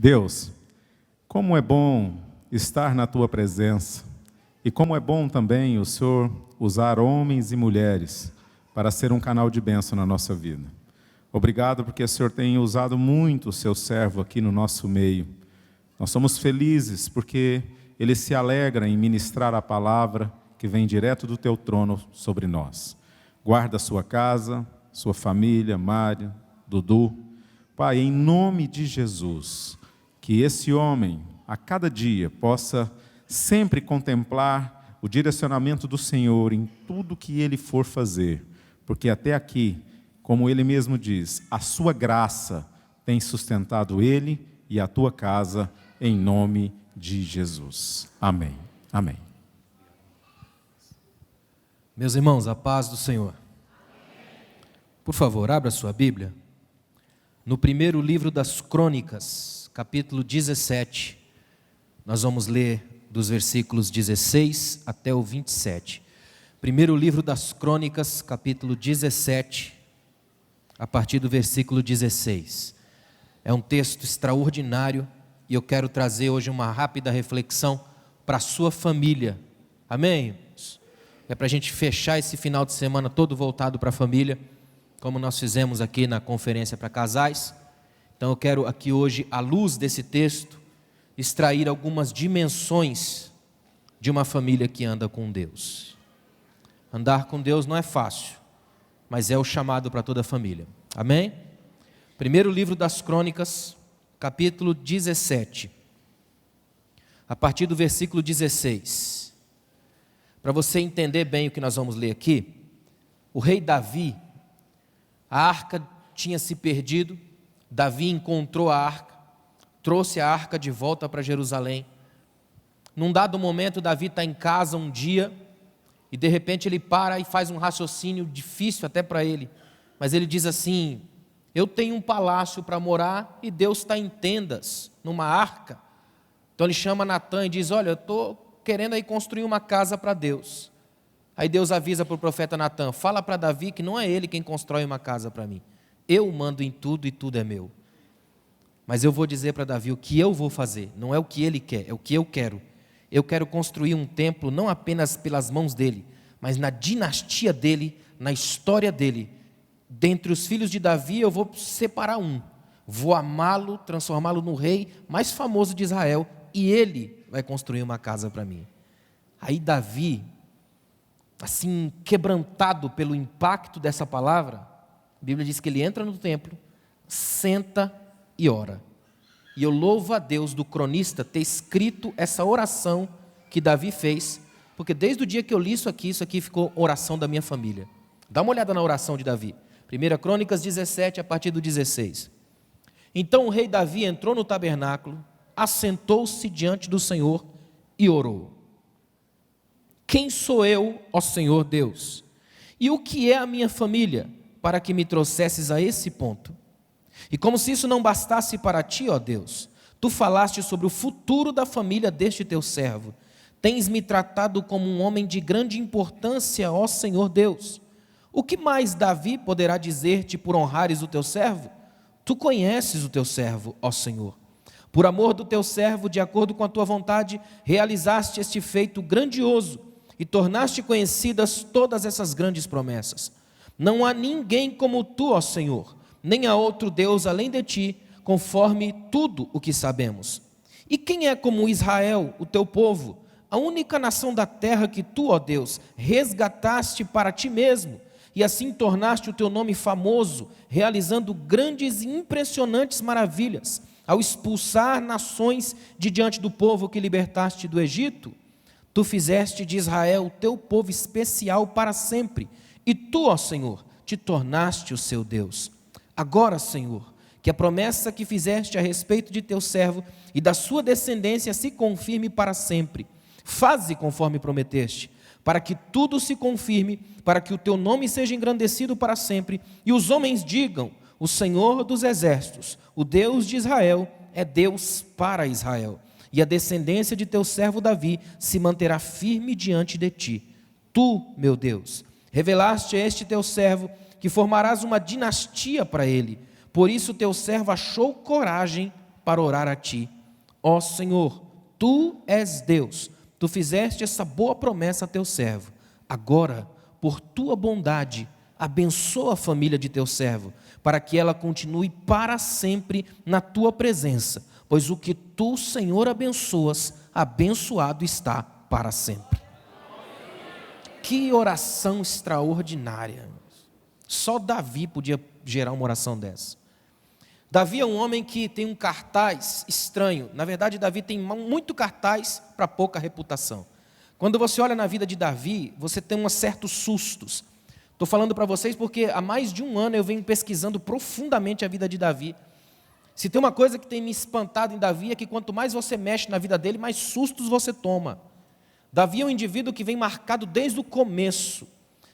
Deus, como é bom estar na Tua presença e como é bom também o Senhor usar homens e mulheres para ser um canal de bênção na nossa vida. Obrigado porque o Senhor tem usado muito o Seu servo aqui no nosso meio. Nós somos felizes porque Ele se alegra em ministrar a palavra que vem direto do Teu trono sobre nós. Guarda a sua casa, sua família, Mário, Dudu. Pai, em nome de Jesus, que esse homem, a cada dia, possa sempre contemplar o direcionamento do Senhor em tudo que ele for fazer, porque até aqui, como ele mesmo diz, a sua graça tem sustentado ele e a tua casa, em nome de Jesus. Amém. Amém. Meus irmãos, a paz do Senhor. Por favor, abra sua Bíblia. No primeiro livro das Crônicas, capítulo 17, nós vamos ler dos versículos 16 até o 27. Primeiro livro das Crônicas, capítulo 17, a partir do versículo 16. É um texto extraordinário e eu quero trazer hoje uma rápida reflexão para a sua família. Amém? É para a gente fechar esse final de semana todo voltado para a família, como nós fizemos aqui na conferência para casais. Então eu quero aqui hoje, à luz desse texto, extrair algumas dimensões de uma família que anda com Deus. Andar com Deus não é fácil, mas é o chamado para toda a família. Amém? Primeiro livro das Crônicas, capítulo 17, a partir do versículo 16. Para você entender bem o que nós vamos ler aqui, o rei Davi, a arca tinha se perdido, Davi encontrou a arca, trouxe a arca de volta para Jerusalém. Num dado momento, Davi está em casa um dia, e de repente ele para e faz um raciocínio difícil até para ele, mas ele diz assim: eu tenho um palácio para morar e Deus está em tendas, numa arca. Então ele chama Natã e diz: olha, eu estou querendo aí construir uma casa para Deus. Aí Deus avisa para o profeta Natã: fala para Davi que não é ele quem constrói uma casa para mim. Eu mando em tudo e tudo é meu. Mas eu vou dizer para Davi o que eu vou fazer. Não é o que ele quer, é o que eu quero. Eu quero construir um templo não apenas pelas mãos dele, mas na dinastia dele, na história dele. Dentre os filhos de Davi eu vou separar um. Vou amá-lo, transformá-lo no rei mais famoso de Israel. E ele vai construir uma casa para mim. Aí Davi, assim quebrantado pelo impacto dessa palavra, a Bíblia diz que ele entra no templo, senta e ora. E eu louvo a Deus do cronista ter escrito essa oração que Davi fez, porque desde o dia que eu li isso aqui ficou oração da minha família. Dá uma olhada na oração de Davi. 1 Crônicas 17, a partir do 16. Então o rei Davi entrou no tabernáculo, assentou-se diante do Senhor e orou: quem sou eu, ó Senhor Deus? E o que é a minha família, para que me trouxesses a esse ponto? E como se isso não bastasse para ti, ó Deus, tu falaste sobre o futuro da família deste teu servo. Tens-me tratado como um homem de grande importância, ó Senhor Deus. O que mais Davi poderá dizer-te por honrares o teu servo? Tu conheces o teu servo, ó Senhor. Por amor do teu servo, de acordo com a tua vontade, realizaste este feito grandioso e tornaste conhecidas todas essas grandes promessas. Não há ninguém como tu, ó Senhor, nem há outro Deus além de ti, conforme tudo o que sabemos. E quem é como Israel, o teu povo, a única nação da terra que tu, ó Deus, resgataste para ti mesmo, e assim tornaste o teu nome famoso, realizando grandes e impressionantes maravilhas, ao expulsar nações de diante do povo que libertaste do Egito? Tu fizeste de Israel o teu povo especial para sempre, e tu, ó Senhor, te tornaste o seu Deus. Agora, Senhor, que a promessa que fizeste a respeito de teu servo e da sua descendência se confirme para sempre. Faze conforme prometeste, para que tudo se confirme, para que o teu nome seja engrandecido para sempre, e os homens digam: o Senhor dos exércitos, o Deus de Israel, é Deus para Israel. E a descendência de teu servo Davi se manterá firme diante de ti. Tu, meu Deus, revelaste a este teu servo que formarás uma dinastia para ele. Por isso teu servo achou coragem para orar a ti. Ó Senhor, tu és Deus, tu fizeste essa boa promessa a teu servo. Agora, por tua bondade, abençoa a família de teu servo, para que ela continue para sempre na tua presença, pois o que tu, Senhor, abençoas, abençoado está para sempre. Que oração extraordinária. Só Davi podia gerar uma oração dessa. Davi é um homem que tem um cartaz estranho. Na verdade, Davi tem muito cartaz para pouca reputação. Quando você olha na vida de Davi, você tem uns certos sustos. Estou falando para vocês porque há mais de um ano eu venho pesquisando profundamente a vida de Davi. Se tem uma coisa que tem me espantado em Davi é que quanto mais você mexe na vida dele, mais sustos você toma. Davi é um indivíduo que vem marcado desde o começo.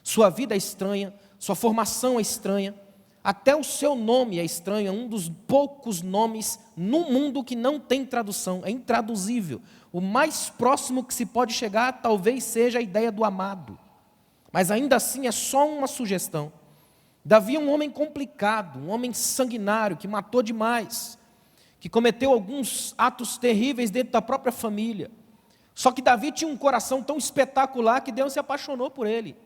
Sua vida é estranha, sua formação é estranha, até o seu nome é estranho, é um dos poucos nomes no mundo que não tem tradução, é intraduzível. O mais próximo que se pode chegar talvez seja a ideia do amado, mas ainda assim é só uma sugestão. Davi é um homem complicado, um homem sanguinário, que matou demais, que cometeu alguns atos terríveis dentro da própria família. Só que Davi tinha um coração tão espetacular que Deus se apaixonou por ele.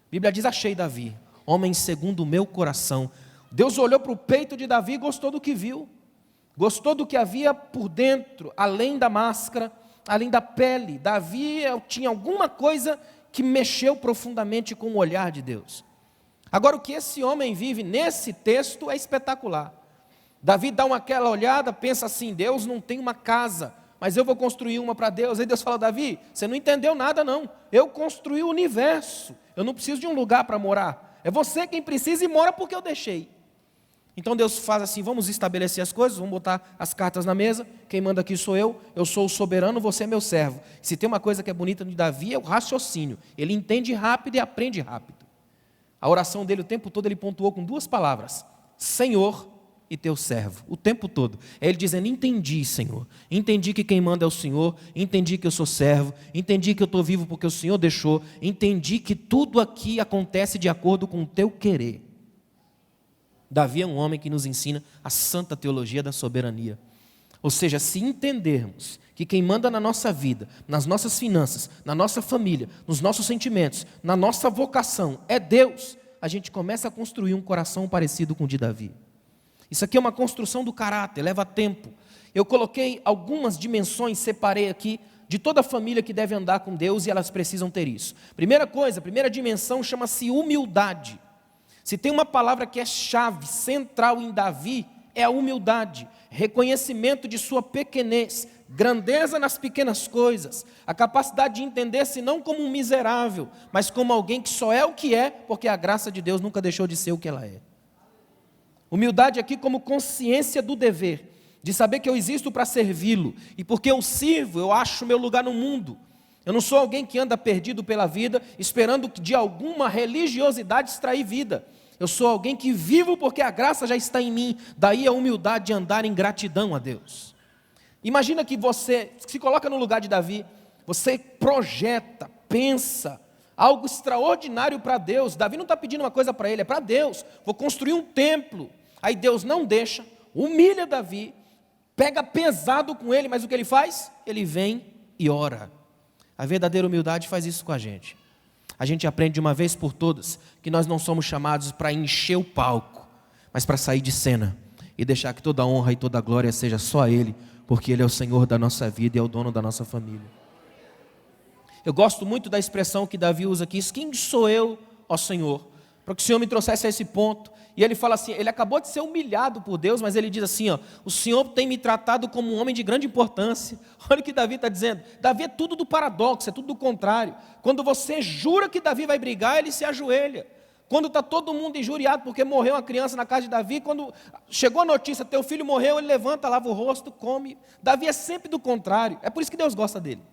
A Bíblia diz: achei Davi, homem segundo o meu coração. Deus olhou para o peito de Davi e gostou do que viu. Gostou do que havia por dentro, além da máscara, além da pele. Davi tinha alguma coisa que mexeu profundamente com o olhar de Deus. Agora, o que esse homem vive nesse texto é espetacular. Davi dá aquela olhada, pensa assim: Deus não tem uma casa, mas eu vou construir uma para Deus. Aí Deus fala: Davi, você não entendeu nada não. Eu construí o universo, eu não preciso de um lugar para morar. É você quem precisa e mora porque eu deixei. Então Deus faz assim: vamos estabelecer as coisas, vamos botar as cartas na mesa, quem manda aqui sou eu sou o soberano, você é meu servo. Se tem uma coisa que é bonita de Davi é o raciocínio, ele entende rápido e aprende rápido. A oração dele o tempo todo ele pontuou com duas palavras: Senhor e teu servo, o tempo todo. É ele dizendo: entendi, Senhor, entendi que quem manda é o Senhor, entendi que eu sou servo, entendi que eu estou vivo porque o Senhor deixou, entendi que tudo aqui acontece de acordo com o teu querer. Davi é um homem que nos ensina a santa teologia da soberania. Ou seja, se entendermos que quem manda na nossa vida, nas nossas finanças, na nossa família, nos nossos sentimentos, na nossa vocação, é Deus, a gente começa a construir um coração parecido com o de Davi. Isso aqui é uma construção do caráter, leva tempo. Eu coloquei algumas dimensões, separei aqui, de toda a família que deve andar com Deus e elas precisam ter isso. Primeira coisa, a primeira dimensão chama-se humildade. Se tem uma palavra que é chave, central em Davi, é a humildade, reconhecimento de sua pequenez, grandeza nas pequenas coisas, a capacidade de entender-se não como um miserável, mas como alguém que só é o que é, porque a graça de Deus nunca deixou de ser o que ela é. Humildade aqui como consciência do dever, de saber que eu existo para servi-lo, e porque eu sirvo, eu acho meu lugar no mundo. Eu não sou alguém que anda perdido pela vida, esperando de alguma religiosidade extrair vida. Eu sou alguém que vivo porque a graça já está em mim. Daí a humildade de andar em gratidão a Deus. Imagina que você se coloca no lugar de Davi, você projeta, pensa algo extraordinário para Deus. Davi não está pedindo uma coisa para ele, é para Deus. Vou construir um templo. Aí Deus não deixa, humilha Davi, pega pesado com ele, mas o que ele faz? Ele vem e ora. A verdadeira humildade faz isso com a gente. A gente aprende de uma vez por todas que nós não somos chamados para encher o palco, mas para sair de cena e deixar que toda a honra e toda a glória seja só a Ele, porque Ele é o Senhor da nossa vida e é o dono da nossa família. Eu gosto muito da expressão que Davi usa aqui: quem sou eu, ó Senhor? Para que o Senhor me trouxesse a esse ponto. E ele fala assim, ele acabou de ser humilhado por Deus, mas ele diz assim, ó: o Senhor tem me tratado como um homem de grande importância. Olha o que Davi está dizendo. Davi é tudo do paradoxo, é tudo do contrário. Quando você jura que Davi vai brigar, ele se ajoelha. Quando está todo mundo injuriado porque morreu uma criança na casa de Davi, quando chegou a notícia, teu filho morreu, ele levanta, lava o rosto, come. Davi é sempre do contrário. É por isso que Deus gosta dele.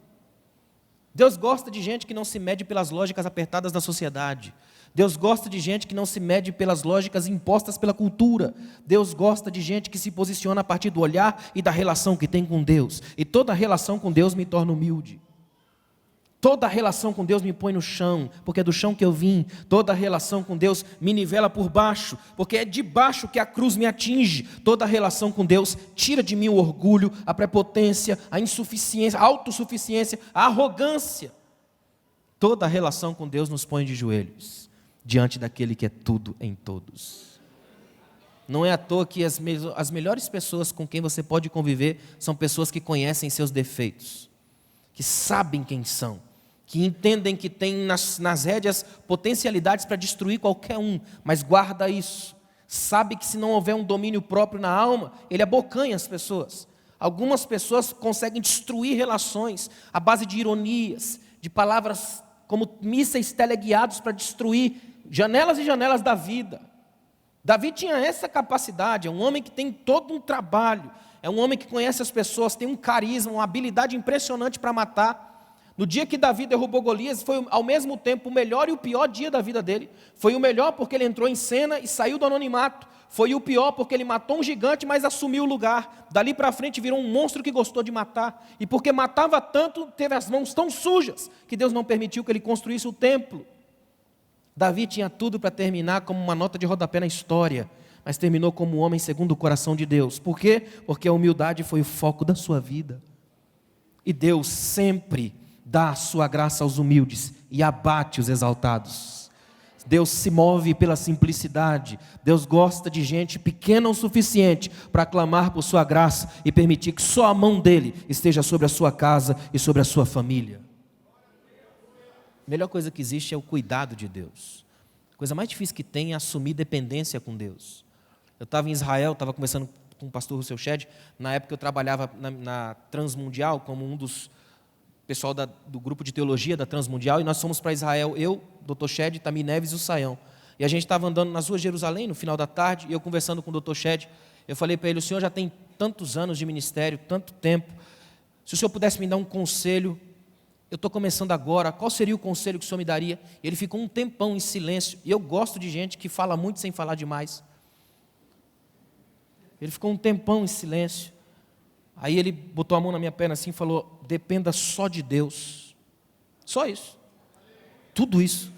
Deus gosta de gente que não se mede pelas lógicas apertadas da sociedade. Deus gosta de gente que não se mede pelas lógicas impostas pela cultura. Deus gosta de gente que se posiciona a partir do olhar e da relação que tem com Deus. E toda relação com Deus me torna humilde. Toda relação com Deus me põe no chão, porque é do chão que eu vim. Toda relação com Deus me nivela por baixo, porque é de baixo que a cruz me atinge. Toda relação com Deus tira de mim o orgulho, a prepotência, a insuficiência, a autossuficiência, a arrogância. Toda relação com Deus nos põe de joelhos, diante daquele que é tudo em todos. Não é à toa que as melhores pessoas com quem você pode conviver são pessoas que conhecem seus defeitos, que sabem quem são, que entendem que tem nas rédeas potencialidades para destruir qualquer um, mas guarda isso. Sabe que se não houver um domínio próprio na alma, ele abocanha as pessoas. Algumas pessoas conseguem destruir relações à base de ironias, de palavras como mísseis teleguiados para destruir janelas e janelas da vida. Davi tinha essa capacidade, é um homem que tem todo um trabalho, é um homem que conhece as pessoas, tem um carisma, uma habilidade impressionante para matar. No dia que Davi derrubou Golias, foi ao mesmo tempo o melhor e o pior dia da vida dele. Foi o melhor porque ele entrou em cena e saiu do anonimato. Foi o pior porque ele matou um gigante, mas assumiu o lugar. Dali para frente virou um monstro que gostou de matar. E porque matava tanto, teve as mãos tão sujas, que Deus não permitiu que ele construísse o templo. Davi tinha tudo para terminar como uma nota de rodapé na história, mas terminou como um homem segundo o coração de Deus. Por quê? Porque a humildade foi o foco da sua vida. E Deus sempre dá a sua graça aos humildes e abate os exaltados. Deus se move pela simplicidade. Deus gosta de gente pequena o suficiente para clamar por sua graça e permitir que só a mão dele esteja sobre a sua casa e sobre a sua família. A melhor coisa que existe é o cuidado de Deus. A coisa mais difícil que tem é assumir dependência com Deus. Eu estava em Israel, estava conversando com o pastor Russell Shedd. Na época eu trabalhava na Transmundial como um dos pessoal do grupo de teologia da Transmundial, e nós fomos para Israel, eu, Dr. Shedd, Tami Neves e o Saião. E a gente estava andando nas ruas de Jerusalém no final da tarde, e eu conversando com o Dr. Shedd, eu falei para ele: o senhor já tem tantos anos de ministério, tanto tempo, se o senhor pudesse me dar um conselho, eu estou começando agora, qual seria o conselho que o senhor me daria? Ele ficou um tempão em silêncio, e eu gosto de gente que fala muito sem falar demais. Ele ficou um tempão em silêncio. Aí ele botou a mão na minha perna assim e falou: dependa só de Deus. Só isso. Tudo isso.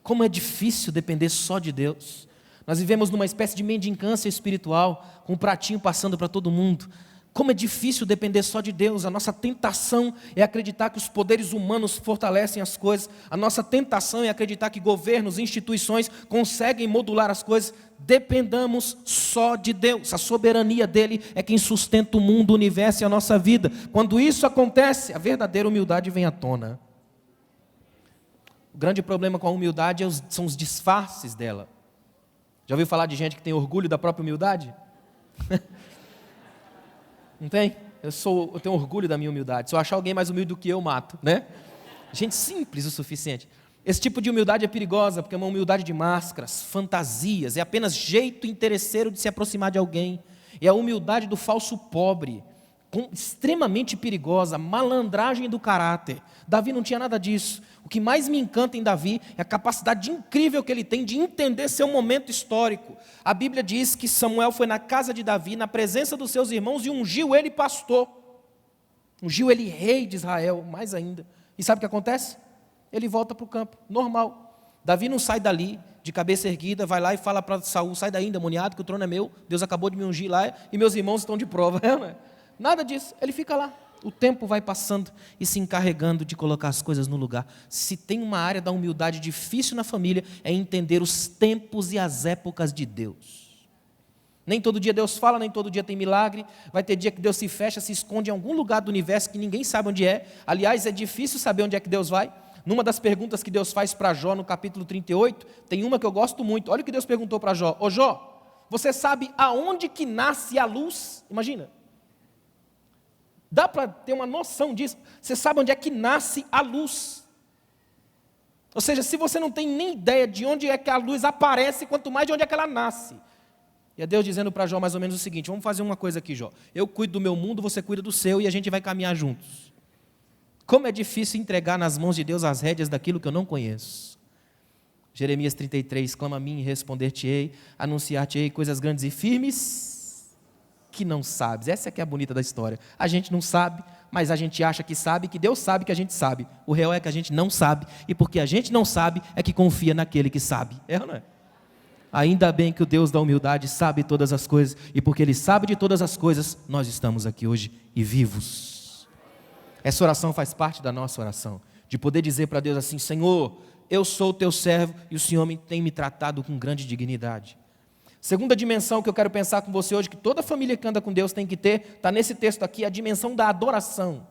Como é difícil depender só de Deus. Nós vivemos numa espécie de mendicância espiritual, com um pratinho passando para todo mundo. Como é difícil depender só de Deus. A nossa tentação é acreditar que os poderes humanos fortalecem as coisas. A nossa tentação é acreditar que governos, instituições conseguem modular as coisas. Dependamos só de Deus. A soberania dele é quem sustenta o mundo, o universo e a nossa vida. Quando isso acontece, a verdadeira humildade vem à tona. O grande problema com a humildade são os disfarces dela. Já ouviu falar de gente que tem orgulho da própria humildade? Não tem? Eu tenho orgulho da minha humildade. Se eu achar alguém mais humilde do que eu, mato, né? Gente simples o suficiente. Esse tipo de humildade é perigosa, porque é uma humildade de máscaras, fantasias, é apenas jeito interesseiro de se aproximar de alguém. É a humildade do falso pobre, extremamente perigosa, malandragem do caráter. Davi não tinha nada disso. O que mais me encanta em Davi é a capacidade incrível que ele tem de entender seu momento histórico. A Bíblia diz que Samuel foi na casa de Davi, na presença dos seus irmãos, e ungiu ele pastor. Ungiu ele rei de Israel, mais ainda. E sabe o que acontece? Ele volta para o campo, normal. Davi não sai dali, de cabeça erguida, vai lá e fala para Saul: sai daí, endemoniado, que o trono é meu, Deus acabou de me ungir lá, e meus irmãos estão de prova. Nada disso, ele fica lá. O tempo vai passando e se encarregando de colocar as coisas no lugar. Se tem uma área da humildade difícil na família, é entender os tempos e as épocas de Deus. Nem todo dia Deus fala, nem todo dia tem milagre. Vai ter dia que Deus se fecha, se esconde em algum lugar do universo que ninguém sabe onde é. Aliás, é difícil saber onde é que Deus vai. Numa das perguntas que Deus faz para Jó no capítulo 38, tem uma que eu gosto muito. Olha o que Deus perguntou para Jó: ô Jó, você sabe aonde que nasce a luz? Imagina. Dá para ter uma noção disso? Você sabe onde é que nasce a luz? Ou seja, se você não tem nem ideia de onde é que a luz aparece, quanto mais de onde é que ela nasce. E é Deus dizendo para Jó mais ou menos o seguinte: vamos fazer uma coisa aqui, Jó. Eu cuido do meu mundo, você cuida do seu, e a gente vai caminhar juntos. Como é difícil entregar nas mãos de Deus as rédeas daquilo que eu não conheço. Jeremias 33, clama a mim e responder-te-ei, anunciar-te-ei coisas grandes e firmes que não sabes. Essa é que é a bonita da história. A gente não sabe, mas a gente acha que sabe, que Deus sabe que a gente sabe. O real é que a gente não sabe, e porque a gente não sabe, é que confia naquele que sabe. É ou não é? Ainda bem que o Deus da humildade sabe todas as coisas, e porque Ele sabe de todas as coisas, nós estamos aqui hoje e vivos. Essa oração faz parte da nossa oração, de poder dizer para Deus assim: Senhor, eu sou o teu servo e o Senhor tem me tratado com grande dignidade. Segunda dimensão que eu quero pensar com você hoje, que toda família que anda com Deus tem que ter, está nesse texto aqui, a dimensão da adoração.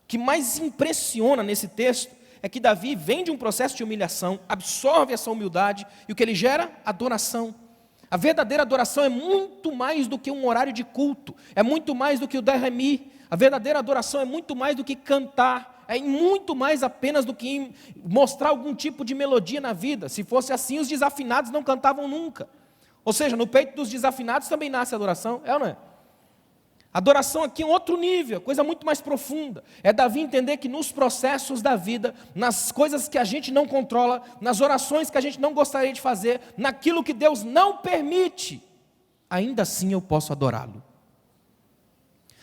O que mais impressiona nesse texto é que Davi vem de um processo de humilhação, absorve essa humildade, e o que ele gera? Adoração. A verdadeira adoração é muito mais do que um horário de culto, é muito mais do que o Derremi. A verdadeira adoração é muito mais do que cantar, é muito mais apenas do que mostrar algum tipo de melodia na vida. Se fosse assim, os desafinados não cantavam nunca. Ou seja, no peito dos desafinados também nasce a adoração, é ou não é? Adoração aqui é um outro nível, coisa muito mais profunda. É Davi entender que nos processos da vida, nas coisas que a gente não controla, nas orações que a gente não gostaria de fazer, naquilo que Deus não permite, ainda assim eu posso adorá-lo.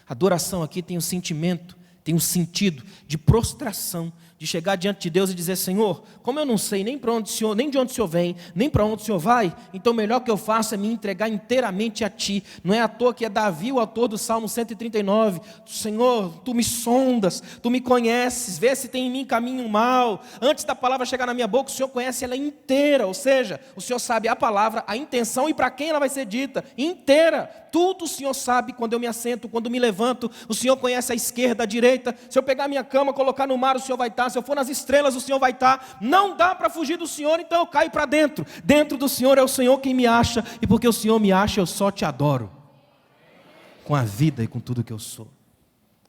Adoração aqui tem um sentimento, tem um sentido de prostração, de chegar diante de Deus e dizer: Senhor, como eu não sei nem para onde o Senhor, nem de onde o Senhor vem, nem para onde o Senhor vai, então o melhor que eu faço é me entregar inteiramente a Ti. Não é à toa que é Davi o autor do Salmo 139, Senhor, Tu me sondas, Tu me conheces, vê se tem em mim caminho mal, antes da palavra chegar na minha boca, o Senhor conhece ela inteira, ou seja, o Senhor sabe a palavra, a intenção e para quem ela vai ser dita, inteira, tudo o Senhor sabe. Quando eu me assento, quando me levanto, o Senhor conhece a esquerda, a direita. Se eu pegar minha cama, colocar no mar, o Senhor vai estar. Se eu for nas estrelas, o Senhor vai estar. Não dá para fugir do Senhor, então eu caio para dentro. Dentro do Senhor é o Senhor quem me acha, e porque o Senhor me acha, eu só Te adoro, com a vida e com tudo que eu sou.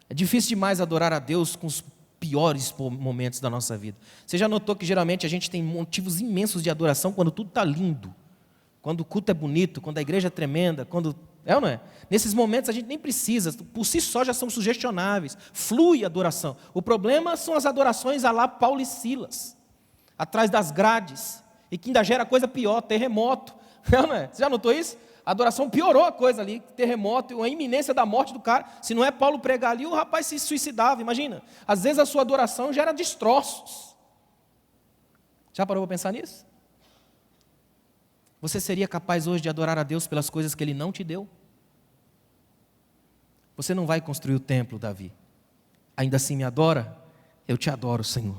É difícil demais adorar a Deus com os piores momentos da nossa vida. Você já notou que geralmente a gente tem motivos imensos de adoração quando tudo está lindo, quando o culto é bonito, quando a igreja é tremenda, quando... É ou não é? Nesses momentos a gente nem precisa, por si só já são sugestionáveis, flui a adoração. O problema são as adorações à lá Paulo e Silas, atrás das grades, e que ainda gera coisa pior, terremoto. É ou não é? Você já notou isso? A adoração piorou a coisa ali, terremoto, a iminência da morte do cara. Se não é Paulo pregar ali, o rapaz se suicidava, imagina. Às vezes a sua adoração gera destroços. Já parou para pensar nisso? Você seria capaz hoje de adorar a Deus pelas coisas que Ele não te deu? Você não vai construir o templo, Davi. Ainda assim me adora? Eu te adoro, Senhor.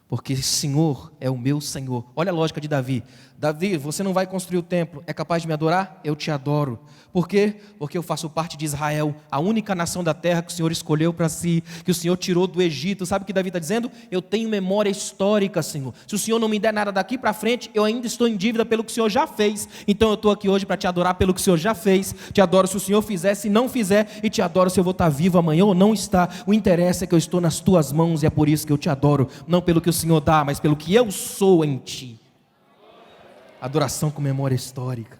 Porque Senhor é o meu Senhor. Olha a lógica de Davi. Davi, você não vai construir o templo, é capaz de me adorar? Eu te adoro. Por quê? Porque eu faço parte de Israel, a única nação da terra que o Senhor escolheu para si, que o Senhor tirou do Egito. Sabe o que Davi está dizendo? Eu tenho memória histórica, Senhor. Se o Senhor não me der nada daqui para frente, eu ainda estou em dívida pelo que o Senhor já fez. Então eu estou aqui hoje para te adorar pelo que o Senhor já fez. Te adoro se o Senhor fizer, se não fizer, e te adoro se eu vou estar vivo amanhã ou não estar. O interesse é que eu estou nas tuas mãos, e é por isso que eu te adoro. Não pelo que o Senhor dá, mas pelo que eu sou em ti. Adoração com memória histórica.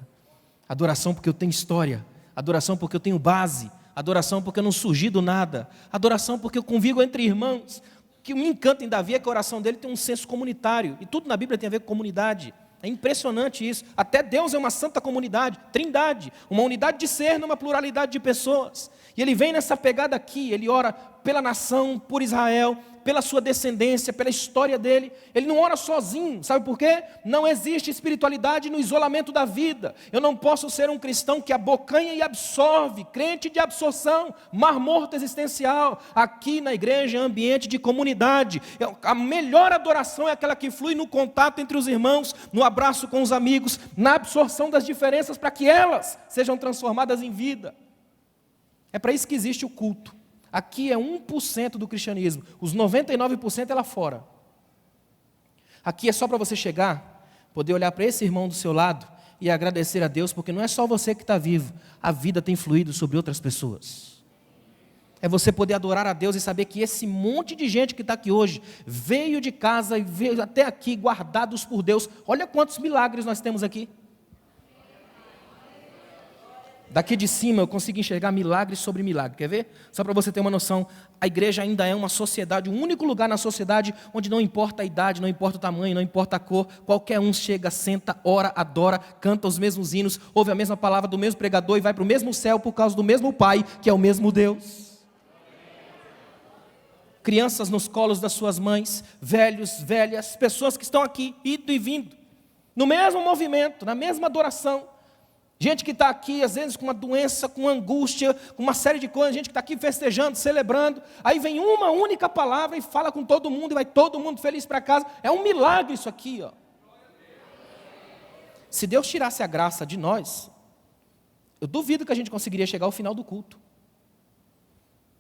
Adoração porque eu tenho história. Adoração porque eu tenho base. Adoração porque eu não surgi do nada. Adoração porque eu convivo entre irmãos. O que me encanta em Davi é que a oração dele tem um senso comunitário. E tudo na Bíblia tem a ver com comunidade. É impressionante isso. Até Deus é uma santa comunidade, trindade, uma unidade de ser numa pluralidade de pessoas. E ele vem nessa pegada aqui, ele ora pela nação, por Israel, pela sua descendência, pela história dele. Ele não ora sozinho, sabe por quê? Não existe espiritualidade no isolamento da vida. Eu não posso ser um cristão que abocanha e absorve, crente de absorção, mar morto existencial. Aqui na igreja é ambiente de comunidade. A melhor adoração é aquela que flui no contato entre os irmãos, no abraço com os amigos, na absorção das diferenças para que elas sejam transformadas em vida. É para isso que existe o culto. Aqui é 1% do cristianismo, os 99% é lá fora. Aqui é só para você chegar, poder olhar para esse irmão do seu lado e agradecer a Deus, porque não é só você que está vivo, a vida tem fluído sobre outras pessoas. É você poder adorar a Deus e saber que esse monte de gente que está aqui hoje, veio de casa e veio até aqui, guardados por Deus. Olha quantos milagres nós temos aqui. Daqui de cima eu consigo enxergar milagre sobre milagre. Quer ver? Só para você ter uma noção, a igreja ainda é uma sociedade, o único lugar na sociedade onde não importa a idade, não importa o tamanho, não importa a cor, qualquer um chega, senta, ora, adora, canta os mesmos hinos, ouve a mesma palavra do mesmo pregador e vai para o mesmo céu por causa do mesmo Pai, que é o mesmo Deus. Crianças nos colos das suas mães, velhos, velhas, pessoas que estão aqui, indo e vindo, no mesmo movimento, na mesma adoração. Gente que está aqui, às vezes, com uma doença, com angústia, com uma série de coisas, gente que está aqui festejando, celebrando, aí vem uma única palavra e fala com todo mundo, e vai todo mundo feliz para casa. É um milagre isso aqui, ó. Se Deus tirasse a graça de nós, eu duvido que a gente conseguiria chegar ao final do culto.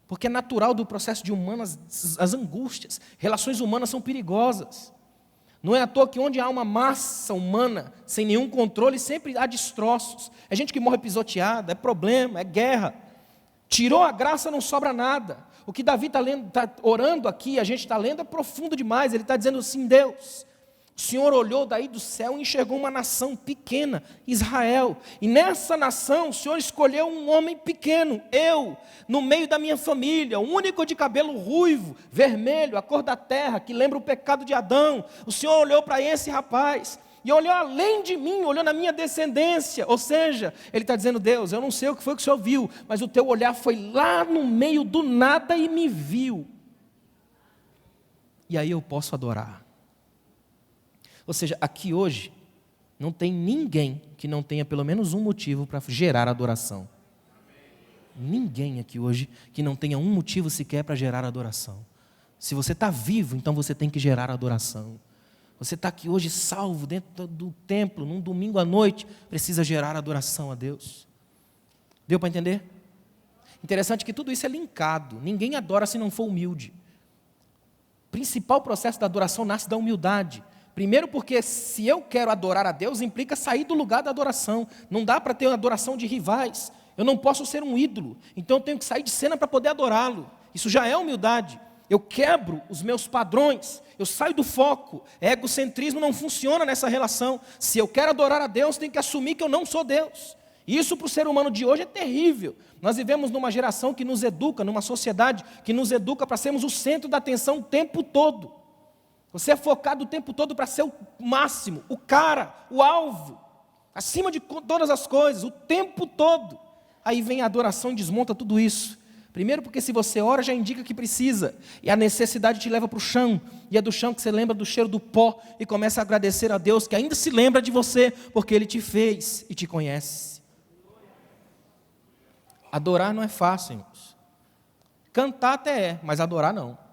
Porque é natural do processo de humanas, as angústias, relações humanas são perigosas. Não é à toa que onde há uma massa humana, sem nenhum controle, sempre há destroços. É gente que morre pisoteada, é problema, é guerra. Tirou a graça, não sobra nada. O que Davi está orando aqui, a gente está lendo, é profundo demais. Ele está dizendo assim: Deus, o Senhor olhou daí do céu e enxergou uma nação pequena, Israel. E nessa nação o Senhor escolheu um homem pequeno, eu, no meio da minha família, o único de cabelo ruivo, vermelho, a cor da terra, que lembra o pecado de Adão. O Senhor olhou para esse rapaz e olhou além de mim, olhou na minha descendência. Ou seja, Ele está dizendo: Deus, eu não sei o que foi que o Senhor viu, mas o teu olhar foi lá no meio do nada e me viu. E aí eu posso adorar. Ou seja, aqui hoje, não tem ninguém que não tenha pelo menos um motivo para gerar adoração. Ninguém aqui hoje que não tenha um motivo sequer para gerar adoração. Se você está vivo, então você tem que gerar adoração. Você está aqui hoje salvo dentro do templo, num domingo à noite, precisa gerar adoração a Deus. Deu para entender? Interessante que tudo isso é linkado. Ninguém adora se não for humilde. O principal processo da adoração nasce da humildade. Primeiro porque se eu quero adorar a Deus, implica sair do lugar da adoração. Não dá para ter uma adoração de rivais. Eu não posso ser um ídolo. Então eu tenho que sair de cena para poder adorá-lo. Isso já é humildade. Eu quebro os meus padrões. Eu saio do foco. Egocentrismo não funciona nessa relação. Se eu quero adorar a Deus, tenho que assumir que eu não sou Deus. Isso para o ser humano de hoje é terrível. Nós vivemos numa geração que nos educa, numa sociedade que nos educa para sermos o centro da atenção o tempo todo. Você é focado o tempo todo para ser o máximo, o cara, o alvo, acima de todas as coisas, o tempo todo. Aí vem a adoração e desmonta tudo isso. Primeiro porque se você ora já indica que precisa, e a necessidade te leva para o chão, e é do chão que você lembra do cheiro do pó, e começa a agradecer a Deus que ainda se lembra de você, porque Ele te fez e te conhece. Adorar não é fácil, irmãos. Cantar até é, mas adorar não.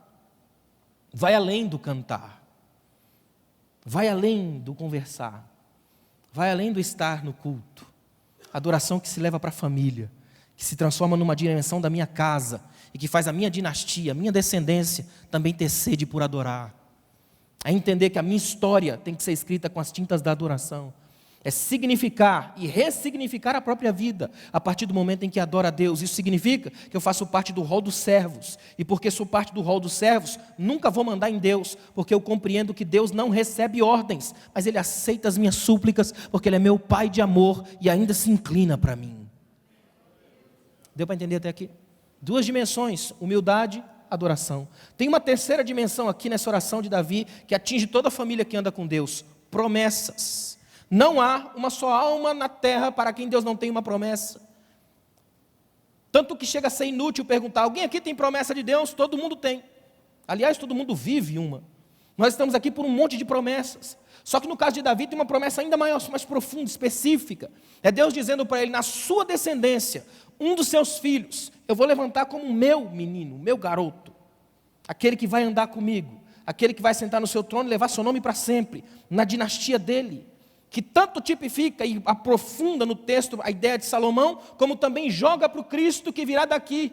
Vai além do cantar, vai além do conversar, vai além do estar no culto. Adoração que se leva para a família, que se transforma numa dimensão da minha casa e que faz a minha dinastia, a minha descendência também ter sede por adorar. É entender que a minha história tem que ser escrita com as tintas da adoração. É significar e ressignificar a própria vida a partir do momento em que adoro a Deus. Isso significa que eu faço parte do rol dos servos. E porque sou parte do rol dos servos, nunca vou mandar em Deus, porque eu compreendo que Deus não recebe ordens, mas Ele aceita as minhas súplicas, porque Ele é meu Pai de amor e ainda se inclina para mim. Deu para entender até aqui? Duas dimensões, humildade, adoração. Tem uma terceira dimensão aqui nessa oração de Davi, que atinge toda a família que anda com Deus: promessas. Não há uma só alma na terra para quem Deus não tem uma promessa. Tanto que chega a ser inútil perguntar: alguém aqui tem promessa de Deus? Todo mundo tem. Aliás, todo mundo vive uma. Nós estamos aqui por um monte de promessas. Só que no caso de Davi tem uma promessa ainda maior, mais profunda, específica. É Deus dizendo para ele: na sua descendência, um dos seus filhos, eu vou levantar como meu menino, meu garoto. Aquele que vai andar comigo. Aquele que vai sentar no seu trono e levar seu nome para sempre. Na dinastia dele. Que tanto tipifica e aprofunda no texto a ideia de Salomão, como também joga para o Cristo que virá daqui.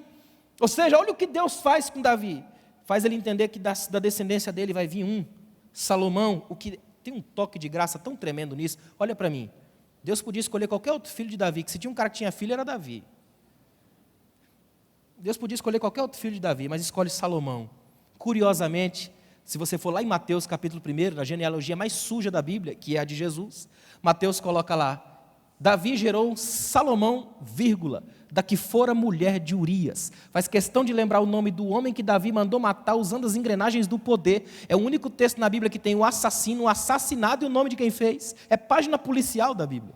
Ou seja, olha o que Deus faz com Davi. Faz ele entender que da descendência dele vai vir um, Salomão, o que tem um toque de graça tão tremendo nisso. Olha para mim, Deus podia escolher qualquer outro filho de Davi, que se tinha um cara que tinha filho, era Davi. Deus podia escolher qualquer outro filho de Davi, mas escolhe Salomão. Curiosamente, se você for lá em Mateus capítulo 1, na genealogia mais suja da Bíblia, que é a de Jesus, Mateus coloca lá: Davi gerou Salomão, vírgula, da que fora mulher de Urias. Faz questão de lembrar o nome do homem que Davi mandou matar usando as engrenagens do poder. É o único texto na Bíblia que tem o assassino, o assassinado e o nome de quem fez. É página policial da Bíblia.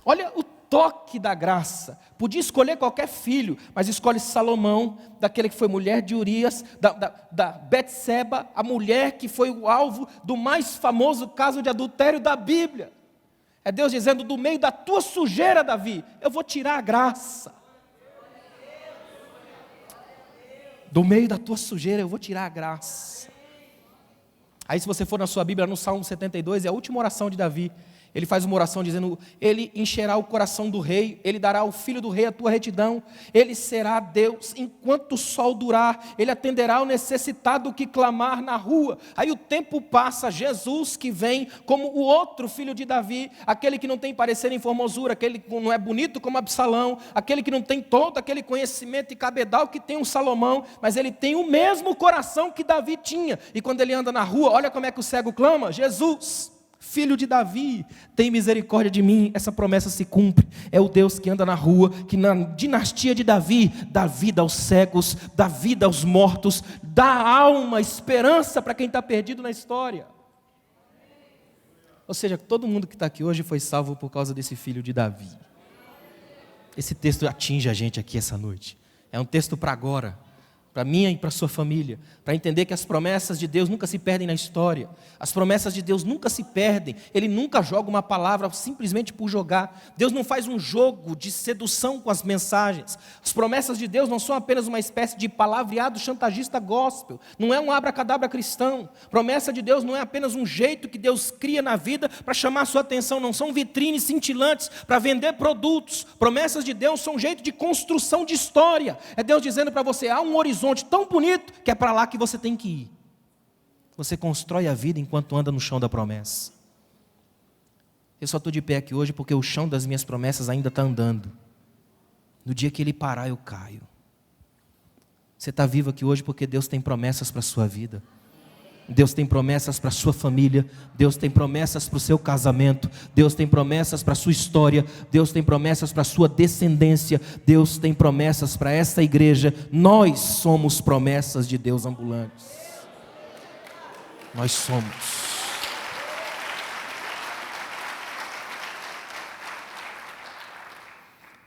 Olha o toque da graça. Podia escolher qualquer filho, mas escolhe Salomão, daquele que foi mulher de Urias, da Betseba, a mulher que foi o alvo do mais famoso caso de adultério da Bíblia. É Deus dizendo, do meio da tua sujeira, Davi, eu vou tirar a graça. Do meio da tua sujeira, eu vou tirar a graça. Aí se você for na sua Bíblia, no Salmo 72, é a última oração de Davi. Ele faz uma oração dizendo, ele encherá o coração do rei, ele dará ao filho do rei a tua retidão, ele será Deus enquanto o sol durar, ele atenderá ao necessitado que clamar na rua. Aí o tempo passa, Jesus que vem como o outro filho de Davi, aquele que não tem parecer em formosura, aquele que não é bonito como Absalão, aquele que não tem todo aquele conhecimento e cabedal que tem um Salomão, mas ele tem o mesmo coração que Davi tinha. E quando ele anda na rua, olha como é que o cego clama, Jesus, filho de Davi, tem misericórdia de mim. Essa promessa se cumpre. É o Deus que anda na rua, que na dinastia de Davi, dá vida aos cegos, dá vida aos mortos, dá alma, esperança para quem está perdido na história. Ou seja, todo mundo que está aqui hoje foi salvo por causa desse filho de Davi. Esse texto atinge a gente aqui essa noite. É um texto para agora, para mim e para a sua família, para entender que as promessas de Deus nunca se perdem na história, as promessas de Deus nunca se perdem, Ele nunca joga uma palavra simplesmente por jogar, Deus não faz um jogo de sedução com as mensagens, as promessas de Deus não são apenas uma espécie de palavreado chantagista gospel, não é um abracadabra cristão, promessa de Deus não é apenas um jeito que Deus cria na vida para chamar a sua atenção, não são vitrines cintilantes para vender produtos, promessas de Deus são um jeito de construção de história, é Deus dizendo para você, há um horizonte tão bonito que é para lá que você tem que ir. Você constrói a vida enquanto anda no chão da promessa. Eu só estou de pé aqui hoje porque o chão das minhas promessas ainda está andando. No dia que ele parar, eu caio. Você está vivo aqui hoje porque Deus tem promessas para a sua vida. Deus tem promessas para a sua família, Deus tem promessas para o seu casamento, Deus tem promessas para a sua história, Deus tem promessas para a sua descendência, Deus tem promessas para essa igreja. Nós somos promessas de Deus ambulantes. Nós somos.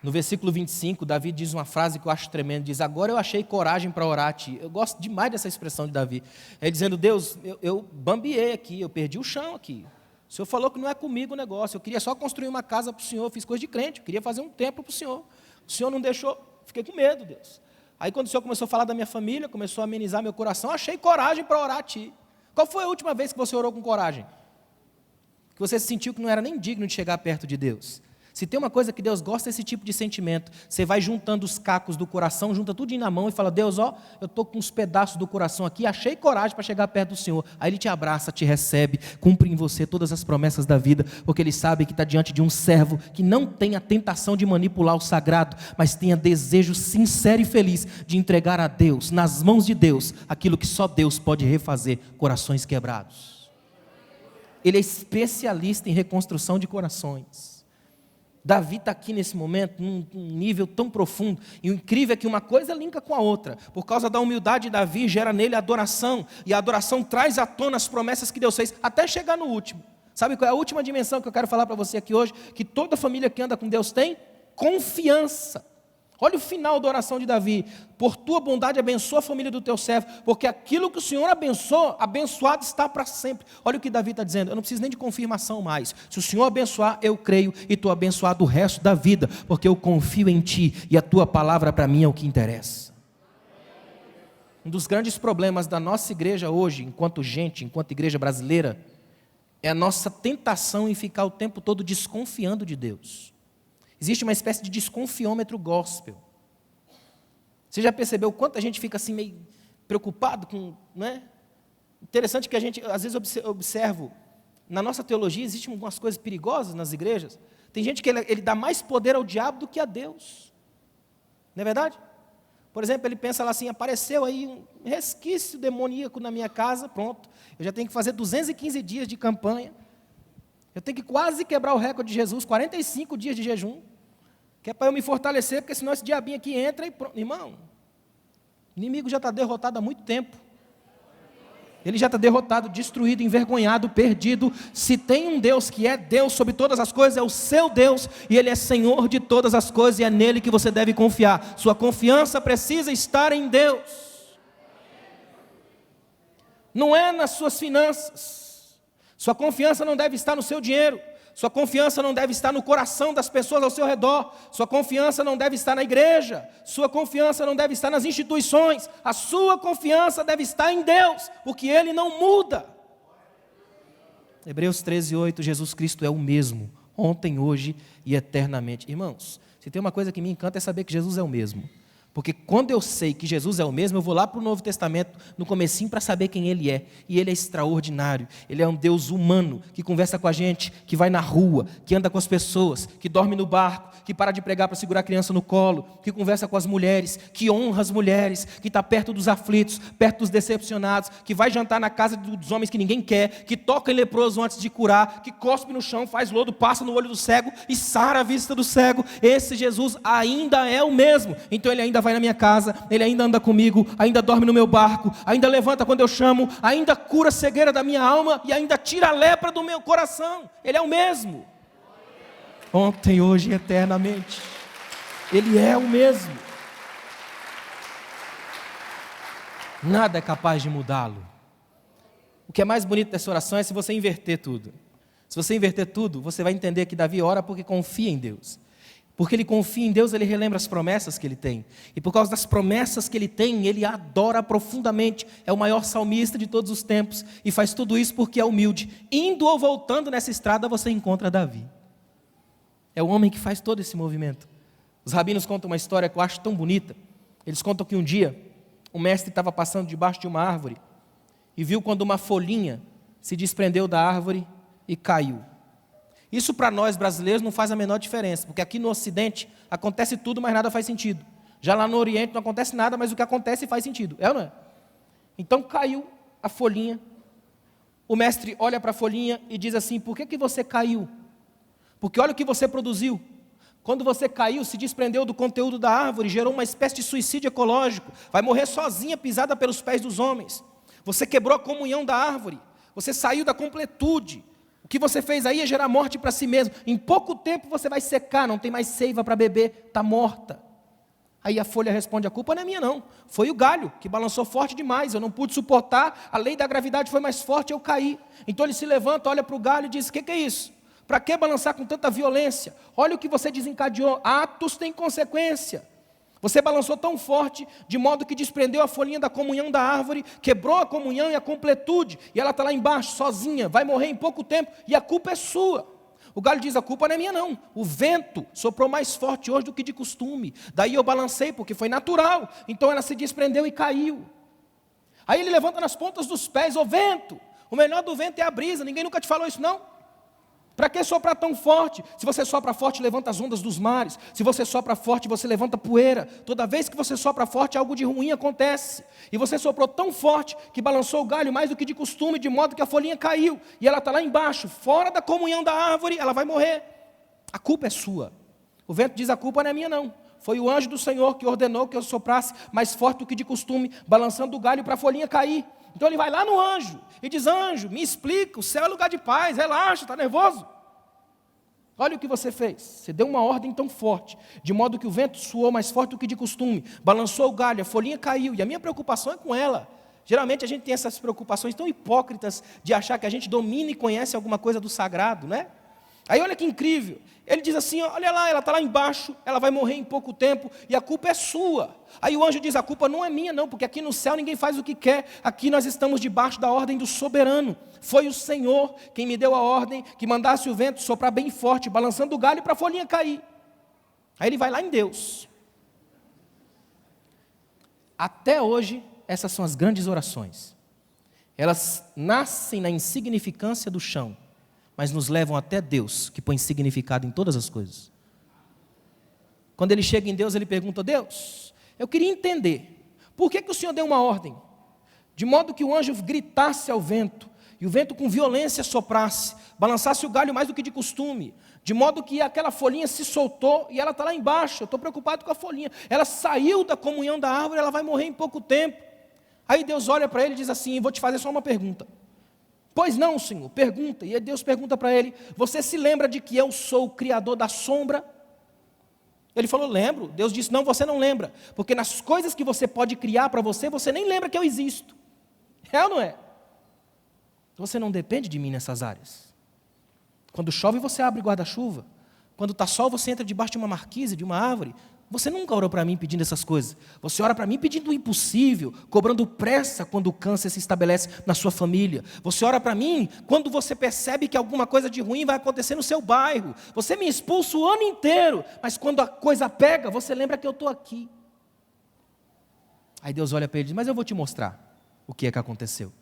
No versículo 25, Davi diz uma frase que eu acho tremenda, diz, agora eu achei coragem para orar a ti. Eu gosto demais dessa expressão de Davi. Ele dizendo, Deus, eu bambiei aqui, eu perdi o chão aqui. O Senhor falou que não é comigo o negócio, eu queria só construir uma casa para o Senhor, eu fiz coisa de crente, eu queria fazer um templo para o Senhor. O Senhor não deixou, fiquei com medo, Deus. Aí quando o Senhor começou a falar da minha família, começou a amenizar meu coração, achei coragem para orar a ti. Qual foi a última vez que você orou com coragem? Que você sentiu que não era nem digno de chegar perto de Deus? Se tem uma coisa que Deus gosta, é esse tipo de sentimento. Você vai juntando os cacos do coração, junta tudo na mão e fala, Deus, ó, eu estou com uns pedaços do coração aqui, achei coragem para chegar perto do Senhor. Aí Ele te abraça, te recebe, cumpre em você todas as promessas da vida, porque Ele sabe que está diante de um servo que não tem a tentação de manipular o sagrado, mas tem a desejo sincero e feliz de entregar a Deus, nas mãos de Deus, aquilo que só Deus pode refazer, corações quebrados. Ele é especialista em reconstrução de corações. Davi está aqui nesse momento, num nível tão profundo, e o incrível é que uma coisa linka com a outra, por causa da humildade de Davi, gera nele adoração, e a adoração traz à tona as promessas que Deus fez, até chegar no último. Sabe qual é a última dimensão que eu quero falar para você aqui hoje? Que toda família que anda com Deus tem? Confiança. Olha o final da oração de Davi, por tua bondade abençoa a família do teu servo, porque aquilo que o Senhor abençoa, abençoado está para sempre. Olha o que Davi está dizendo, eu não preciso nem de confirmação mais, se o Senhor abençoar, eu creio e estou abençoado o resto da vida, porque eu confio em Ti e a Tua palavra para mim é o que interessa. Um dos grandes problemas da nossa igreja hoje, enquanto gente, enquanto igreja brasileira, é a nossa tentação em ficar o tempo todo desconfiando de Deus. Existe uma espécie de desconfiômetro gospel. Você já percebeu quanto a gente fica assim meio preocupado com, né? Interessante que a gente, às vezes, observo, na nossa teologia existem algumas coisas perigosas nas igrejas. Tem gente que ele dá mais poder ao diabo do que a Deus. Não é verdade? Por exemplo, ele pensa lá assim, apareceu aí um resquício demoníaco na minha casa, pronto. Eu já tenho que fazer 215 dias de campanha. Eu tenho que quase quebrar o recorde de Jesus, 45 dias de jejum, que é para eu me fortalecer, porque senão esse diabinho aqui entra e pronto. Irmão, o inimigo já está derrotado há muito tempo. Ele já está derrotado, destruído, envergonhado, perdido. Se tem um Deus que é Deus sobre todas as coisas, é o seu Deus, e Ele é Senhor de todas as coisas, e é nele que você deve confiar. Sua confiança precisa estar em Deus. Não é nas suas finanças. Sua confiança não deve estar no seu dinheiro. Sua confiança não deve estar no coração das pessoas ao seu redor. Sua confiança não deve estar na igreja. Sua confiança não deve estar nas instituições. A sua confiança deve estar em Deus, porque Ele não muda. Hebreus 13:8, Jesus Cristo é o mesmo, ontem, hoje e eternamente. Irmãos, se tem uma coisa que me encanta é saber que Jesus é o mesmo. Porque quando eu sei que Jesus é o mesmo, eu vou lá para o Novo Testamento, no comecinho, para saber quem Ele é. E Ele é extraordinário. Ele é um Deus humano, que conversa com a gente, que vai na rua, que anda com as pessoas, que dorme no barco, que para de pregar para segurar a criança no colo, que conversa com as mulheres, que honra as mulheres, que está perto dos aflitos, perto dos decepcionados, que vai jantar na casa dos homens que ninguém quer, que toca em leproso antes de curar, que cospe no chão, faz lodo, passa no olho do cego e sara a vista do cego. Esse Jesus ainda é o mesmo. Então Ele ainda vai na minha casa, Ele ainda anda comigo, ainda dorme no meu barco, ainda levanta quando eu chamo, ainda cura a cegueira da minha alma e ainda tira a lepra do meu coração. Ele é o mesmo. Ontem, hoje e eternamente. Ele é o mesmo. Nada é capaz de mudá-lo. O que é mais bonito dessa oração é se você inverter tudo. Se você inverter tudo, você vai entender que Davi ora porque confia em Deus. Porque ele confia em Deus, ele relembra as promessas que ele tem. E por causa das promessas que ele tem, ele adora profundamente. É o maior salmista de todos os tempos. E faz tudo isso porque é humilde. Indo ou voltando nessa estrada, você encontra Davi. É o homem que faz todo esse movimento. Os rabinos contam uma história que eu acho tão bonita. Eles contam que um dia, o mestre estava passando debaixo de uma árvore e viu quando uma folhinha se desprendeu da árvore e caiu. Isso para nós brasileiros não faz a menor diferença, porque aqui no Ocidente acontece tudo, mas nada faz sentido. Já lá no Oriente não acontece nada, mas o que acontece faz sentido. É ou não é? Então caiu a folhinha. O mestre olha para a folhinha e diz assim: por que você caiu? Porque olha o que você produziu. Quando você caiu, se desprendeu do conteúdo da árvore, gerou uma espécie de suicídio ecológico. Vai morrer sozinha, pisada pelos pés dos homens. Você quebrou a comunhão da árvore. Você saiu da completude. O que você fez aí é gerar morte para si mesmo. Em pouco tempo você vai secar, não tem mais seiva para beber, está morta. Aí a folha responde: a culpa não é minha não, foi o galho que balançou forte demais, eu não pude suportar, a lei da gravidade foi mais forte, eu caí. Então ele se levanta, olha para o galho e diz: o que é isso? Para que balançar com tanta violência? Olha o que você desencadeou, atos têm consequência. Você balançou tão forte, de modo que desprendeu a folhinha da comunhão da árvore, quebrou a comunhão e a completude, e ela está lá embaixo, sozinha, vai morrer em pouco tempo, e a culpa é sua. O galho diz: a culpa não é minha não, o vento soprou mais forte hoje do que de costume, daí eu balancei, porque foi natural, então ela se desprendeu e caiu. Aí ele levanta nas pontas dos pés: ô vento, o melhor do vento é a brisa, ninguém nunca te falou isso não? Para que soprar tão forte? Se você sopra forte, levanta as ondas dos mares. Se você sopra forte, você levanta poeira. Toda vez que você sopra forte, algo de ruim acontece. E você soprou tão forte que balançou o galho mais do que de costume, de modo que a folhinha caiu. E ela está lá embaixo, fora da comunhão da árvore, ela vai morrer. A culpa é sua. O vento diz: a culpa não é minha não. Foi o anjo do Senhor que ordenou que eu soprasse mais forte do que de costume, balançando o galho para a folhinha cair. Então ele vai lá no anjo e diz: anjo, me explica, o céu é lugar de paz, relaxa, está nervoso? Olha o que você fez, você deu uma ordem tão forte, de modo que o vento soou mais forte do que de costume, balançou o galho, a folhinha caiu, e a minha preocupação é com ela. Geralmente a gente tem essas preocupações tão hipócritas de achar que a gente domina e conhece alguma coisa do sagrado, né? Aí olha que incrível, ele diz assim: olha lá, ela está lá embaixo, ela vai morrer em pouco tempo, e a culpa é sua. Aí o anjo diz: a culpa não é minha não, porque aqui no céu ninguém faz o que quer, aqui nós estamos debaixo da ordem do soberano. Foi o Senhor quem me deu a ordem, que mandasse o vento soprar bem forte, balançando o galho para a folhinha cair. Aí ele vai lá em Deus. Até hoje, essas são as grandes orações. Elas nascem na insignificância do chão, mas nos levam até Deus, que põe significado em todas as coisas. Quando ele chega em Deus, ele pergunta: Deus, eu queria entender, por que o Senhor deu uma ordem, de modo que o anjo gritasse ao vento, e o vento com violência soprasse, balançasse o galho mais do que de costume, de modo que aquela folhinha se soltou e ela está lá embaixo. Eu estou preocupado com a folhinha. Ela saiu da comunhão da árvore, ela vai morrer em pouco tempo. Aí Deus olha para ele e diz assim: vou te fazer só uma pergunta. Pois não, Senhor, pergunta. E aí Deus pergunta para ele: você se lembra de que eu sou o Criador da sombra? Ele falou: lembro. Deus disse: não, você não lembra, porque nas coisas que você pode criar para você, você nem lembra que eu existo. É ou não é? Você não depende de mim nessas áreas. Quando chove, você abre guarda-chuva. Quando está sol, você entra debaixo de uma marquise, de uma árvore. Você nunca orou para mim pedindo essas coisas. Você ora para mim pedindo o impossível, cobrando pressa quando o câncer se estabelece na sua família. Você ora para mim quando você percebe que alguma coisa de ruim vai acontecer no seu bairro. Você me expulsa o ano inteiro, mas quando a coisa pega, você lembra que eu estou aqui. Aí Deus olha para ele e diz: mas eu vou te mostrar o que é que aconteceu.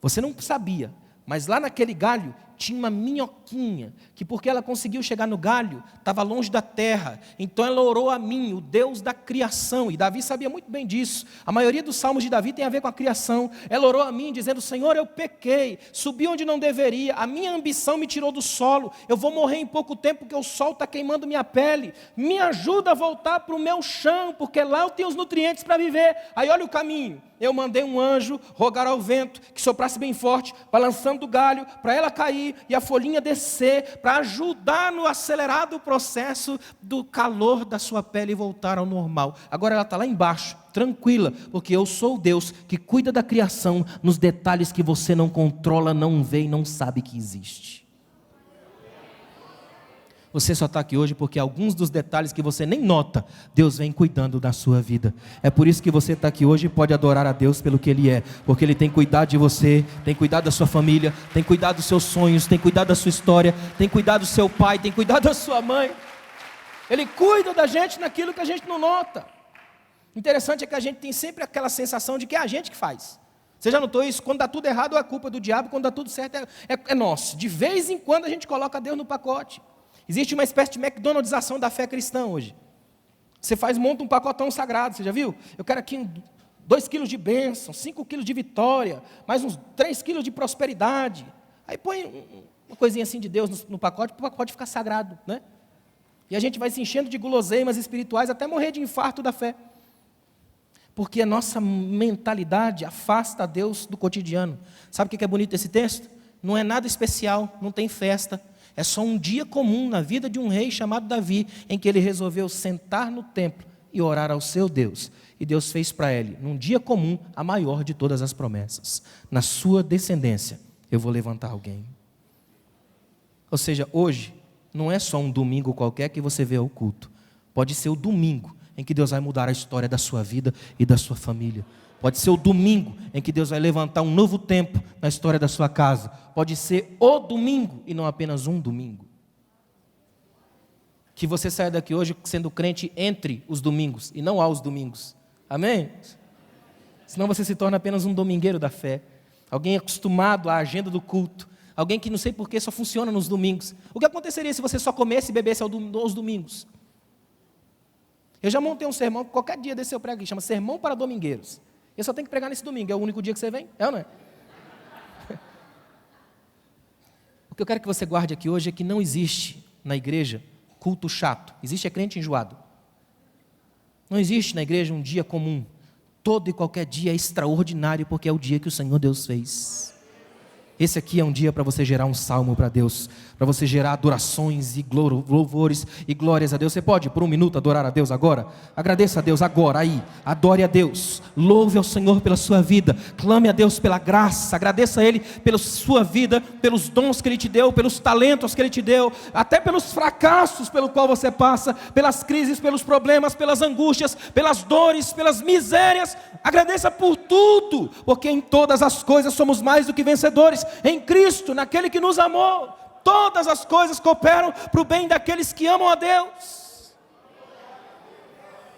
Você não sabia, mas lá naquele galho tinha uma minhoquinha, que porque ela conseguiu chegar no galho, estava longe da terra, então ela orou a mim, o Deus da criação, e Davi sabia muito bem disso. A maioria dos salmos de Davi tem a ver com a criação. Ela orou a mim, dizendo: Senhor, eu pequei, subi onde não deveria, a minha ambição me tirou do solo, eu vou morrer em pouco tempo, porque o sol está queimando minha pele, me ajuda a voltar para o meu chão, porque lá eu tenho os nutrientes para viver. Aí olha o caminho: eu mandei um anjo rogar ao vento, que soprasse bem forte, balançando o galho, para ela cair, e a folhinha descer, para ajudar no acelerado processo do calor da sua pele voltar ao normal. Agora ela está lá embaixo, tranquila, porque eu sou o Deus que cuida da criação, nos detalhes que você não controla, não vê e não sabe que existe. Você só está aqui hoje porque alguns dos detalhes que você nem nota, Deus vem cuidando da sua vida. É por isso que você está aqui hoje e pode adorar a Deus pelo que Ele é, porque Ele tem cuidado de você, tem cuidado da sua família, tem cuidado dos seus sonhos, tem cuidado da sua história, tem cuidado do seu pai, tem cuidado da sua mãe. Ele cuida da gente naquilo que a gente não nota. Interessante é que a gente tem sempre aquela sensação de que é a gente que faz. Você já notou isso? Quando dá tudo errado é culpa do diabo, quando dá tudo certo é nosso. De vez em quando a gente coloca Deus no pacote. Existe uma espécie de McDonaldização da fé cristã hoje. Você monta um pacotão sagrado, você já viu? Eu quero aqui 2 quilos de bênção, 5 quilos de vitória, mais uns 3 quilos de prosperidade. Aí põe uma coisinha assim de Deus no pacote, para o pacote ficar sagrado, né? E a gente vai se enchendo de guloseimas espirituais até morrer de infarto da fé. Porque a nossa mentalidade afasta a Deus do cotidiano. Sabe o que é bonito desse texto? Não é nada especial, não tem festa. É só um dia comum na vida de um rei chamado Davi, em que ele resolveu sentar no templo e orar ao seu Deus. E Deus fez para ele, num dia comum, a maior de todas as promessas. Na sua descendência, eu vou levantar alguém. Ou seja, hoje, não é só um domingo qualquer que você vê ao culto. Pode ser o domingo em que Deus vai mudar a história da sua vida e da sua família. Pode ser o domingo em que Deus vai levantar um novo tempo na história da sua casa. Pode ser o domingo e não apenas um domingo. Que você saia daqui hoje sendo crente entre os domingos e não aos domingos. Amém? Senão você se torna apenas um domingueiro da fé. Alguém acostumado à agenda do culto. Alguém que não sei porquê só funciona nos domingos. O que aconteceria se você só comesse e bebesse aos domingos? Eu já montei um sermão, qualquer dia desse eu prego aqui, chama Sermão para Domingueiros. Eu só tenho que pregar nesse domingo, é o único dia que você vem? É ou não é? O que eu quero que você guarde aqui hoje é que não existe na igreja culto chato. Existe crente enjoado. Não existe na igreja um dia comum. Todo e qualquer dia é extraordinário, porque é o dia que o Senhor Deus fez. Esse aqui é um dia para você gerar um salmo para Deus, para você gerar adorações e louvores e glórias a Deus. Você pode por um minuto adorar a Deus agora? Agradeça a Deus agora, aí, adore a Deus, louve ao Senhor pela sua vida, clame a Deus pela graça, agradeça a Ele pela sua vida, pelos dons que Ele te deu, pelos talentos que Ele te deu, até pelos fracassos pelo qual você passa, pelas crises, pelos problemas, pelas angústias, pelas dores, pelas misérias. Agradeça por tudo, porque em todas as coisas somos mais do que vencedores em Cristo, naquele que nos amou. Todas as coisas cooperam para o bem daqueles que amam a Deus.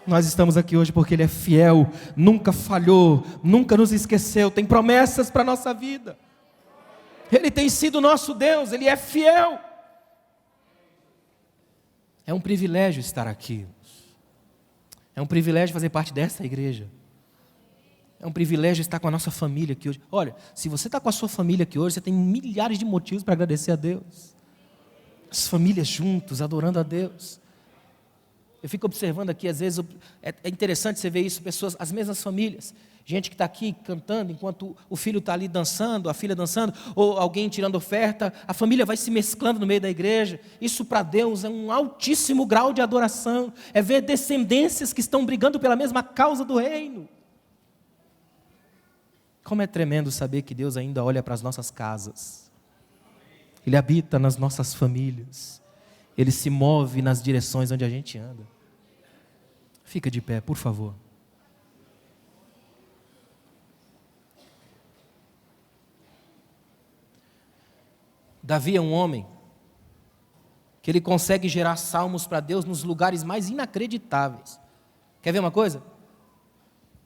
Nós estamos aqui hoje porque Ele é fiel, nunca falhou, nunca nos esqueceu, tem promessas para a nossa vida. Ele tem sido nosso Deus, Ele é fiel. É um privilégio estar aqui. É um privilégio fazer parte dessa igreja. É um privilégio estar com a nossa família aqui hoje. Olha, se você está com a sua família aqui hoje, você tem milhares de motivos para agradecer a Deus. As famílias juntos, adorando a Deus. Eu fico observando aqui, às vezes, é interessante você ver isso, pessoas, as mesmas famílias. Gente que está aqui cantando, enquanto o filho está ali dançando, a filha dançando, ou alguém tirando oferta, a família vai se mesclando no meio da igreja. Isso para Deus é um altíssimo grau de adoração. É ver descendências que estão brigando pela mesma causa do reino. Como é tremendo saber que Deus ainda olha para as nossas casas. Ele habita nas nossas famílias. Ele se move nas direções onde a gente anda. Fica de pé, por favor. Davi é um homem que ele consegue gerar salmos para Deus nos lugares mais inacreditáveis. Quer ver uma coisa?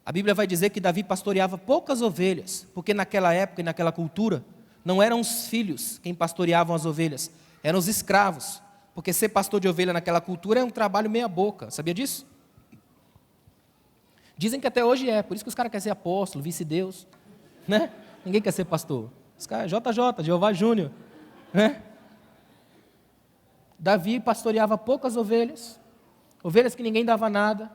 A Bíblia vai dizer que Davi pastoreava poucas ovelhas, porque naquela época e naquela cultura, não eram os filhos quem pastoreavam as ovelhas, eram os escravos, porque ser pastor de ovelha naquela cultura é um trabalho meia boca, sabia disso? Dizem que até hoje é, por isso que os caras querem ser apóstolo, vice-deus, né? Ninguém quer ser pastor, os caras, JJ, Jeová Júnior, né? Davi pastoreava poucas ovelhas, ovelhas que ninguém dava nada.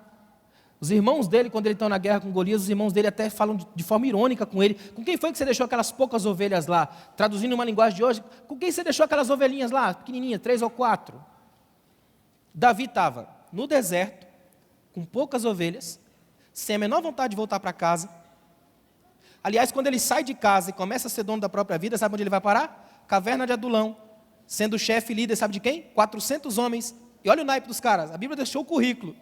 Os irmãos dele, quando eles estão na guerra com Golias, os irmãos dele até falam de forma irônica com ele. Com quem foi que você deixou aquelas poucas ovelhas lá? Traduzindo uma linguagem de hoje, com quem você deixou aquelas ovelhinhas lá, pequenininhas, 3 ou 4? Davi estava no deserto, com poucas ovelhas, sem a menor vontade de voltar para casa. Aliás, quando ele sai de casa e começa a ser dono da própria vida, sabe onde ele vai parar? Caverna de Adulão, sendo chefe e líder, sabe de quem? 400 homens. E olha o naipe dos caras, a Bíblia deixou o currículo.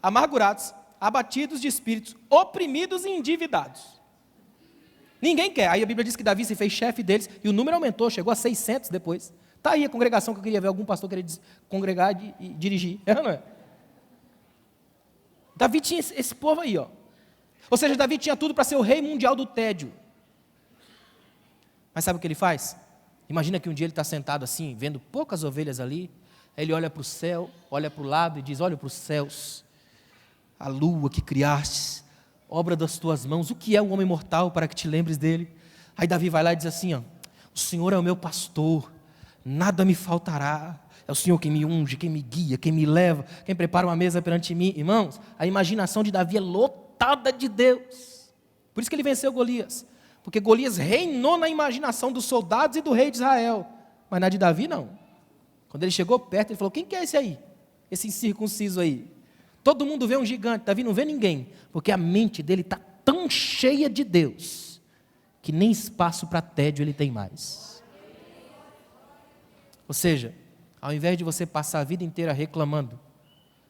Amargurados, abatidos de espíritos, oprimidos e endividados. Ninguém quer. Aí a Bíblia diz que Davi se fez chefe deles e o número aumentou, chegou a 600 depois. Está aí a congregação que eu queria ver, algum pastor querer congregar e dirigir. É ou não é? Davi tinha esse povo aí, ó. Ou seja, Davi tinha tudo para ser o rei mundial do tédio. Mas sabe o que ele faz? Imagina que um dia ele está sentado assim, vendo poucas ovelhas ali, aí ele olha para o céu, olha para o lado e diz, olha para os céus, a lua que criaste, obra das tuas mãos, o que é o homem mortal para que te lembres dele? Aí Davi vai lá e diz assim, ó, o Senhor é o meu pastor, nada me faltará, é o Senhor quem me unge, quem me guia, quem me leva, quem prepara uma mesa perante mim. Irmãos, a imaginação de Davi é lotada de Deus, por isso que ele venceu Golias, porque Golias reinou na imaginação dos soldados e do rei de Israel, mas na de Davi não. Quando ele chegou perto, ele falou, quem que é esse aí? Esse incircunciso aí? Todo mundo vê um gigante, Davi não vê ninguém, porque a mente dele está tão cheia de Deus, que nem espaço para tédio ele tem mais. Ou seja, ao invés de você passar a vida inteira reclamando,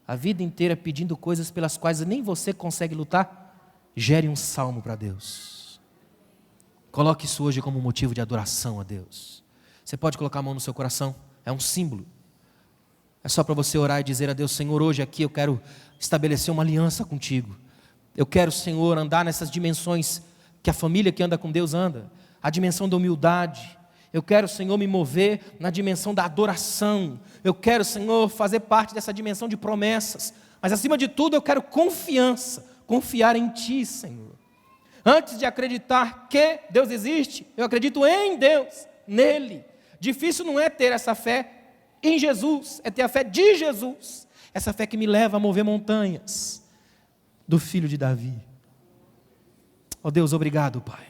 a vida inteira pedindo coisas pelas quais nem você consegue lutar, gere um salmo para Deus. Coloque isso hoje como motivo de adoração a Deus. Você pode colocar a mão no seu coração, é um símbolo. É só para você orar e dizer a Deus, Senhor, hoje aqui eu quero estabelecer uma aliança contigo. Eu quero, Senhor, andar nessas dimensões que a família que anda com Deus anda. A dimensão da humildade. Eu quero, Senhor, me mover na dimensão da adoração. Eu quero, Senhor, fazer parte dessa dimensão de promessas. Mas acima de tudo eu quero confiança. Confiar em Ti, Senhor. Antes de acreditar que Deus existe, eu acredito em Deus, nele. Difícil não é ter essa fé em Jesus, é ter a fé de Jesus, essa fé que me leva a mover montanhas, do filho de Davi. Ó Deus, obrigado, Pai.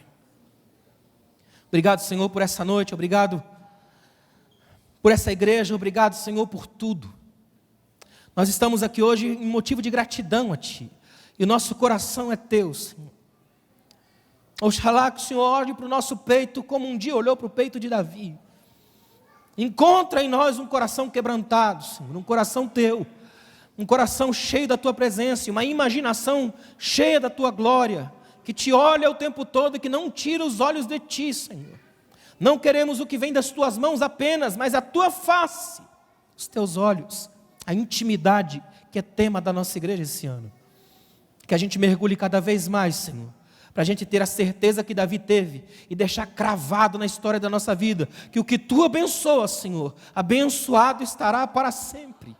Obrigado, Senhor, por essa noite, obrigado por essa igreja, obrigado, Senhor, por tudo. Nós estamos aqui hoje em motivo de gratidão a Ti, e o nosso coração é Teu, Senhor. Oxalá que o Senhor olhe para o nosso peito, como um dia olhou para o peito de Davi. Encontra em nós um coração quebrantado, Senhor, um coração Teu, um coração cheio da Tua presença, uma imaginação cheia da Tua glória, que Te olha o tempo todo e que não tira os olhos de Ti, Senhor. Não queremos o que vem das Tuas mãos apenas, mas a Tua face, os Teus olhos, a intimidade que é tema da nossa igreja esse ano. Que a gente mergulhe cada vez mais, Senhor, para a gente ter a certeza que Davi teve e deixar cravado na história da nossa vida, que o que Tu abençoas, Senhor, abençoado estará para sempre.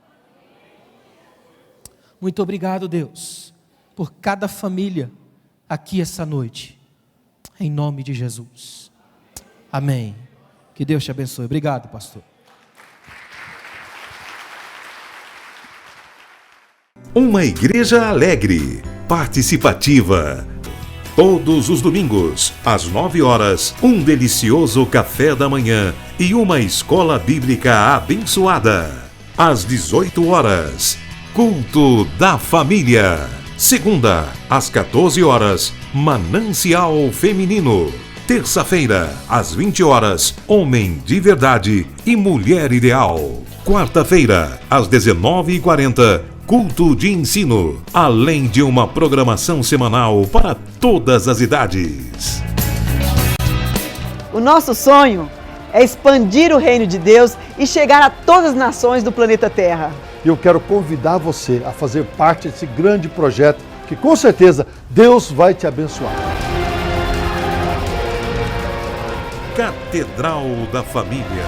Muito obrigado, Deus, por cada família aqui essa noite, em nome de Jesus. Amém. Que Deus te abençoe. Obrigado, pastor. Uma igreja alegre, participativa. Todos os domingos, às 9 horas, um delicioso café da manhã e uma escola bíblica abençoada. Às 18 horas, culto da família. Segunda, às 14 horas, Manancial Feminino. Terça-feira, às 20 horas, Homem de Verdade e Mulher Ideal. Quarta-feira, às 19h40, culto de ensino, além de uma programação semanal para todas as idades. O nosso sonho é expandir o reino de Deus e chegar a todas as nações do planeta Terra. E eu quero convidar você a fazer parte desse grande projeto que com certeza Deus vai te abençoar. Catedral da Família.